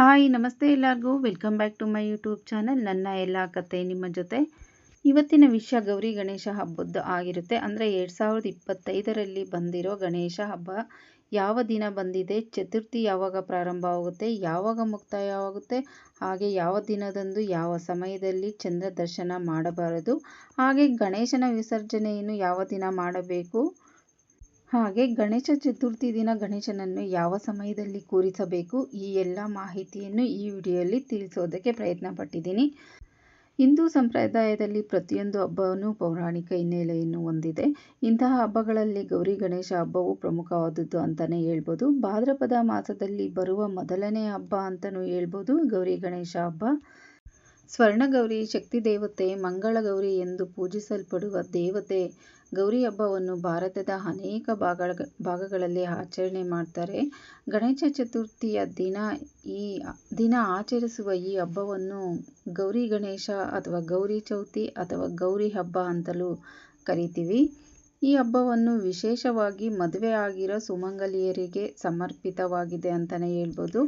Hi ನಮಸ್ತೆ ಎಲ್ಲರಿಗೂ welcome back to my YouTube channel. ನನ್ನ ಎಲ್ಲ ಕತೆ ನಿಮ್ಮ ಜೊತೆ. ಇವತ್ತಿನ ವಿಷಯ ಗೌರಿ ಗಣೇಶ ಹಬ್ಬದ್ದು ಆಗಿರುತ್ತೆ. ಅಂದರೆ 2025ರಲ್ಲಿ ಬಂದಿರೋ ಗಣೇಶ ಹಬ್ಬ ಯಾವ ದಿನ ಬಂದಿದೆ, ಚತುರ್ಥಿ ಯಾವಾಗ ಪ್ರಾರಂಭ ಆಗುತ್ತೆ, ಯಾವಾಗ ಮುಕ್ತಾಯವಾಗುತ್ತೆ, ಹಾಗೆ ಯಾವ ದಿನದಂದು ಯಾವ ಸಮಯದಲ್ಲಿ ಚಂದ್ರ ದರ್ಶನ ಮಾಡಬಾರದು, ಹಾಗೆ ಗಣೇಶನ ವಿಸರ್ಜನೆಯನ್ನು ಯಾವ ದಿನ ಮಾಡಬೇಕು, ಹಾಗೆ ಗಣೇಶ ಚತುರ್ಥಿ ದಿನ ಗಣೇಶನನ್ನು ಯಾವ ಸಮಯದಲ್ಲಿ ಕೂರಿಸಬೇಕು, ಈ ಎಲ್ಲ ಮಾಹಿತಿಯನ್ನು ಈ ವಿಡಿಯೋಯಲ್ಲಿ ತಿಳಿಸೋದಕ್ಕೆ ಪ್ರಯತ್ನ ಪಟ್ಟಿದ್ದೀನಿ. ಹಿಂದೂ ಸಂಪ್ರದಾಯದಲ್ಲಿ ಪ್ರತಿಯೊಂದು ಹಬ್ಬವೂ ಪೌರಾಣಿಕ ಹಿನ್ನೆಲೆಯನ್ನು ಹೊಂದಿದೆ. ಇಂತಹ ಹಬ್ಬಗಳಲ್ಲಿ ಗೌರಿ ಗಣೇಶ ಹಬ್ಬವು ಪ್ರಮುಖವಾದದ್ದು ಅಂತಲೇ ಹೇಳ್ಬೋದು. ಭಾದ್ರಪದ ಮಾಸದಲ್ಲಿ ಬರುವ ಮೊದಲನೇ ಹಬ್ಬ ಅಂತಲೂ ಹೇಳ್ಬೋದು ಗೌರಿ ಗಣೇಶ ಹಬ್ಬ. ಸ್ವರ್ಣಗೌರಿ, ಶಕ್ತಿ ದೇವತೆ, ಮಂಗಳ ಗೌರಿ ಎಂದು ಪೂಜಿಸಲ್ಪಡುವ ದೇವತೆ ಗೌರಿ ಹಬ್ಬವನ್ನು ಭಾರತದ ಅನೇಕ ಭಾಗಗಳಲ್ಲಿ ಆಚರಣೆ ಮಾಡ್ತಾರೆ. ಗಣೇಶ ಚತುರ್ಥಿಯ ದಿನ ಆಚರಿಸುವ ಈ ಹಬ್ಬವನ್ನು ಗೌರಿ ಗಣೇಶ ಅಥವಾ ಗೌರಿ ಚೌತಿ ಅಥವಾ ಗೌರಿ ಹಬ್ಬ ಅಂತಲೂ ಕರಿತೀವಿ. ಈ ಹಬ್ಬವನ್ನು ವಿಶೇಷವಾಗಿ ಮದುವೆ ಆಗಿರೋ ಸುಮಂಗಲಿಯರಿಗೆ ಸಮರ್ಪಿತವಾಗಿದೆ ಅಂತಲೇ ಹೇಳ್ಬೋದು.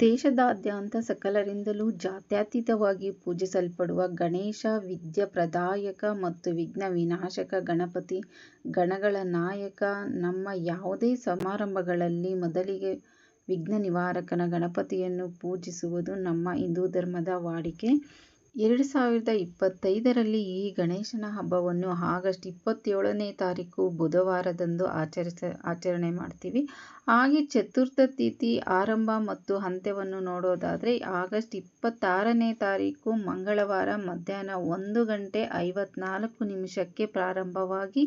ದೇಶದಾದ್ಯಂತ ಸಕಲರಿಂದಲೂ ಜಾತ್ಯತೀತವಾಗಿ ಪೂಜಿಸಲ್ಪಡುವ ಗಣೇಶ ವಿದ್ಯಾ ಪ್ರದಾಯಕ ಮತ್ತು ವಿಘ್ನ ವಿನಾಶಕ ಗಣಪತಿ, ಗಣಗಳ ನಾಯಕ. ನಮ್ಮ ಯಾವುದೇ ಸಮಾರಂಭಗಳಲ್ಲಿ ಮೊದಲಿಗೆ ವಿಘ್ನ ನಿವಾರಕನ ಗಣಪತಿಯನ್ನು ಪೂಜಿಸುವುದು ನಮ್ಮ ಹಿಂದೂ ಧರ್ಮದ ವಾಡಿಕೆ. 2025ರಲ್ಲಿ ಈ ಗಣೇಶನ ಹಬ್ಬವನ್ನು ಆಗಸ್ಟ್ 27ನೇ ತಾರೀಕು ಬುಧವಾರದಂದು ಆಚರಣೆ ಮಾಡ್ತೀವಿ. ಹಾಗೆ ಚತುರ್ಥ ತಿಥಿ ಆರಂಭ ಮತ್ತು ಅಂತ್ಯವನ್ನು ನೋಡೋದಾದರೆ ಆಗಸ್ಟ್ 26ನೇ ತಾರೀಕು ಮಂಗಳವಾರ ಮಧ್ಯಾಹ್ನ 1:54 ಪ್ರಾರಂಭವಾಗಿ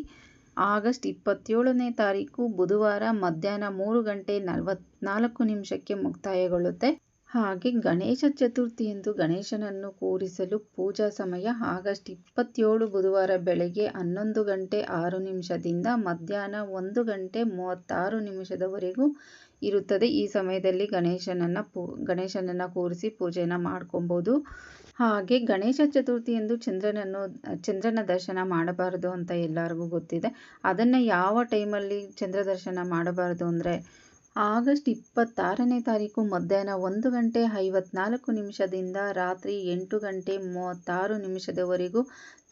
ಆಗಸ್ಟ್ 27ನೇ ತಾರೀಕು ಬುಧವಾರ ಮಧ್ಯಾಹ್ನ 3:44 ಮುಕ್ತಾಯಗೊಳ್ಳುತ್ತೆ. ಹಾಗೆ ಗಣೇಶ ಚತುರ್ಥಿಯಂದು ಗಣೇಶನನ್ನು ಕೂರಿಸಲು ಪೂಜಾ ಸಮಯ ಆಗಸ್ಟ್ 27 ಬುಧವಾರ ಬೆಳಗ್ಗೆ 11:06 ಮಧ್ಯಾಹ್ನ 1:36 ಇರುತ್ತದೆ. ಈ ಸಮಯದಲ್ಲಿ ಗಣೇಶನನ್ನು ಕೂರಿಸಿ ಪೂಜೆಯನ್ನು ಮಾಡ್ಕೊಬೋದು. ಹಾಗೆ ಗಣೇಶ ಚತುರ್ಥಿಯಂದು ಚಂದ್ರನ ದರ್ಶನ ಮಾಡಬಾರದು ಅಂತ ಎಲ್ಲರಿಗೂ ಗೊತ್ತಿದೆ. ಅದನ್ನು ಯಾವ ಟೈಮಲ್ಲಿ ಚಂದ್ರ ದರ್ಶನ ಮಾಡಬಾರದು ಅಂದರೆ ಆಗಸ್ಟ್ 26ನೇ ತಾರೀಕು ಮಧ್ಯಾಹ್ನ 1:54 ರಾತ್ರಿ 8:36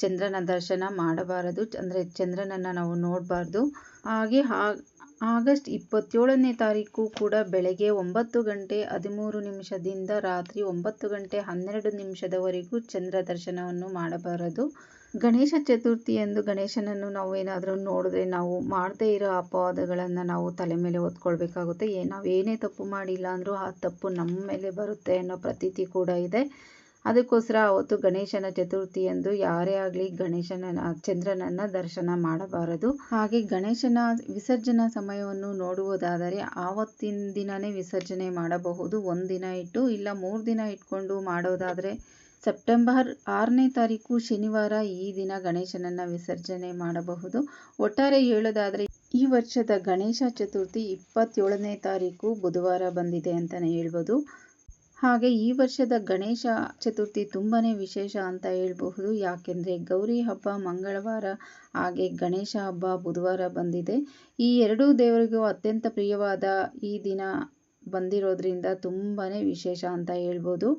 ಚಂದ್ರನ ದರ್ಶನ ಮಾಡಬಾರದು. ಅಂದರೆ ಚಂದ್ರನನ್ನು ನಾವು ನೋಡಬಾರ್ದು. ಹಾಗೆ ಆಗಸ್ಟ್ 27ನೇ ತಾರೀಕು ಕೂಡ ಬೆಳಗ್ಗೆ 9:13 ರಾತ್ರಿ 9:12 ಚಂದ್ರ ದರ್ಶನವನ್ನು ಮಾಡಬಾರದು. ಗಣೇಶ ಚತುರ್ಥಿಯಂದು ಗಣೇಶನನ್ನು ನಾವು ಏನಾದರೂ ನೋಡಿದ್ರೆ ನಾವು ಮಾಡದೇ ಇರೋ ಅಪವಾದಗಳನ್ನು ನಾವು ತಲೆ ಮೇಲೆ ಹೊತ್ಕೊಳ್ಬೇಕಾಗುತ್ತೆ. ನಾವೇನೇ ತಪ್ಪು ಮಾಡಿಲ್ಲ ಅಂದರೂ ಆ ತಪ್ಪು ನಮ್ಮ ಮೇಲೆ ಬರುತ್ತೆ ಅನ್ನೋ ಪ್ರತೀತಿ ಕೂಡ ಇದೆ. ಅದಕ್ಕೋಸ್ಕರ ಅವತ್ತು ಗಣೇಶನ ಚತುರ್ಥಿಯಂದು ಯಾರೇ ಆಗಲಿ ಚಂದ್ರನನ್ನು ದರ್ಶನ ಮಾಡಬಾರದು. ಹಾಗೆ ಗಣೇಶನ ವಿಸರ್ಜನಾ ಸಮಯವನ್ನು ನೋಡುವುದಾದರೆ ಆವತ್ತಿನ ದಿನವೇ ವಿಸರ್ಜನೆ ಮಾಡಬಹುದು. 1 ದಿನ ಇಟ್ಟು ಇಲ್ಲ 3 ದಿನ ಇಟ್ಕೊಂಡು ಮಾಡೋದಾದರೆ ಸೆಪ್ಟೆಂಬರ್ 6ನೇ ತಾರೀಕು ಶನಿವಾರ ಈ ದಿನ ಗಣೇಶನನ್ನು ವಿಸರ್ಜನೆ ಮಾಡಬಹುದು. ಒಟ್ಟಾರೆ ಹೇಳೋದಾದರೆ ಈ ವರ್ಷದ ಗಣೇಶ ಚತುರ್ಥಿ 27ನೇ ತಾರೀಕು ಬುಧವಾರ ಬಂದಿದೆ ಅಂತಲೇ ಹೇಳ್ಬೋದು. ಹಾಗೆ ಈ ವರ್ಷದ ಗಣೇಶ ಚತುರ್ಥಿ ತುಂಬಾ ವಿಶೇಷ ಅಂತ ಹೇಳಬಹುದು. ಯಾಕೆಂದರೆ ಗೌರಿ ಹಬ್ಬ ಮಂಗಳವಾರ ಹಾಗೆ ಗಣೇಶ ಹಬ್ಬ ಬುಧವಾರ ಬಂದಿದೆ. ಈ ಎರಡೂ ದೇವರಿಗೂ ಅತ್ಯಂತ ಪ್ರಿಯವಾದ ಈ ದಿನ ಬಂದಿರೋದ್ರಿಂದ ತುಂಬಾ ವಿಶೇಷ ಅಂತ ಹೇಳ್ಬೋದು.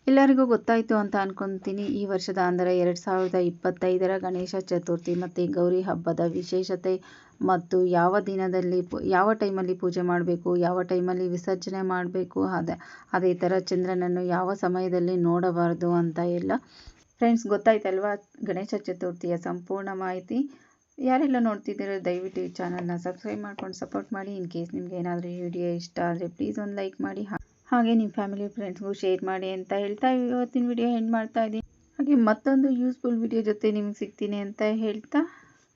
ಎಲ್ಲರಿಗೂ ಗೊತ್ತಾಯಿತು ಅಂತ ಅನ್ಕೊತೀನಿ ಈ ವರ್ಷದ ಅಂದರೆ 2025ರ ಗಣೇಶ ಚತುರ್ಥಿ ಮತ್ತು ಗೌರಿ ಹಬ್ಬದ ವಿಶೇಷತೆ ಮತ್ತು ಯಾವ ದಿನದಲ್ಲಿ ಯಾವ ಟೈಮಲ್ಲಿ ಪೂಜೆ ಮಾಡಬೇಕು, ಯಾವ ಟೈಮಲ್ಲಿ ವಿಸರ್ಜನೆ ಮಾಡಬೇಕು, ಅದೇ ಥರ ಚಂದ್ರನನ್ನು ಯಾವ ಸಮಯದಲ್ಲಿ ನೋಡಬಾರ್ದು ಅಂತ ಎಲ್ಲ. ಫ್ರೆಂಡ್ಸ್, ಗೊತ್ತಾಯ್ತಲ್ವಾ ಗಣೇಶ ಚತುರ್ಥಿಯ ಸಂಪೂರ್ಣ ಮಾಹಿತಿ. ಯಾರೆಲ್ಲ ನೋಡ್ತಿದ್ದೀರೋ ದಯವಿಟ್ಟು ಈ ಚಾನಲ್ನ ಸಬ್ಸ್ಕ್ರೈಬ್ ಮಾಡ್ಕೊಂಡು ಸಪೋರ್ಟ್ ಮಾಡಿ. ಇನ್ ಕೇಸ್ ನಿಮ್ಗೆ ಏನಾದರೂ ಈ ವಿಡಿಯೋ ಇಷ್ಟ ಆದರೆ ಪ್ಲೀಸ್ ಒಂದು ಲೈಕ್ ಮಾಡಿ, ಹಾಗೆ ನಿಮ್ಮ ಫ್ಯಾಮಿಲಿ ಫ್ರೆಂಡ್ಸ್ಗೂ ಶೇರ್ ಮಾಡಿ ಅಂತ ಹೇಳ್ತಾ ಇವತ್ತಿನ ವಿಡಿಯೋ ಎಂಡ್ ಮಾಡ್ತಾ ಇದ್ದೀನಿ. ಹಾಗೆ ಮತ್ತೊಂದು ಯೂಸ್ಫುಲ್ ವಿಡಿಯೋ ಜೊತೆ ನಿಮ್ಗೆ ಸಿಗ್ತೀನಿ ಅಂತ ಹೇಳ್ತಾ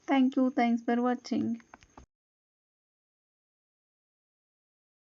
ಥ್ಯಾಂಕ್ಸ್ ಫಾರ್ ವಾಚಿಂಗ್.